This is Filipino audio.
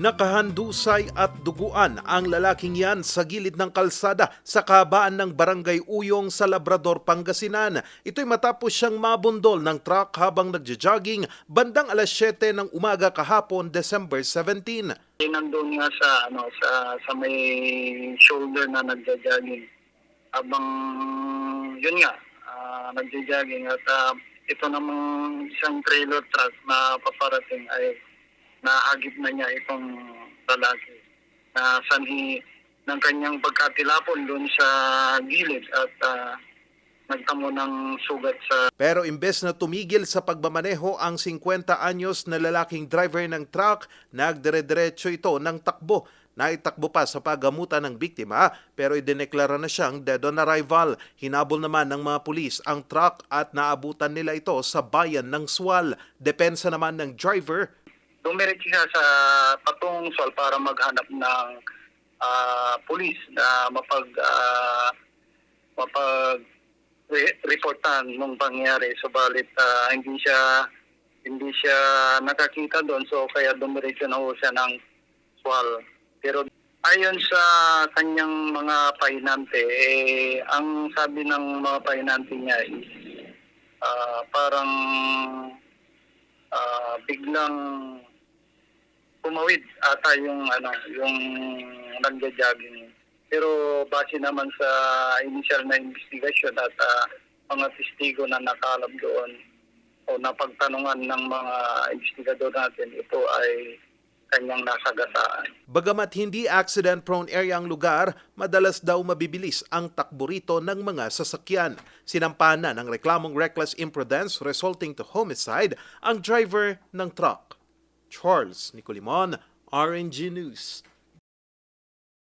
Nakahandusay at duguan ang lalaking yan sa gilid ng kalsada sa kahabaan ng Barangay Uyong sa Labrador, Pangasinan. Ito'y matapos siyang mabundol ng truck habang nagja-jogging bandang alas 7 ng umaga kahapon, December 17. Nandun nga sa may shoulder na nagja-jogging. Habang yun nga, nagja-jogging at ito namang isang trailer truck na paparating ay naagip na niya itong lalaki na sanhi ng kanyang pagkatilapon doon sa gilid at nagtamo ng sugat sa... Pero imbes na tumigil sa pagmamaneho ang 50 anyos na lalaking driver ng truck, nagdire-diretso ito ng takbo. Naitakbo pa sa paggamutan ng biktima pero idineklara na siyang dead on arrival. Hinabol naman ng mga pulis ang truck at naabutan nila ito sa bayan ng Sual. Depensa naman ng driver. Dumiretso siya sa patungong Sual para maghanap ng pulis na mapag-reportan nung pangyari. Subalit hindi siya nakakita doon, so kaya dumiretso na ho siya ng Sual. Pero ayon sa kanyang mga pahinante, ang sabi ng mga pahinante niya is parang biglang pumawid ata yung nagja-jogging. Pero base naman sa initial na investigation at mga testigo na nakalap doon o napagtanungan ng mga investigador natin, ito ay kanyang nasagasaan. Bagamat hindi accident-prone area ang lugar, madalas daw mabibilis ang takbo rito ng mga sasakyan. Sinampahan na ng reklamong reckless imprudence resulting to homicide ang driver ng truck. Charles Nicolimon, RNG News.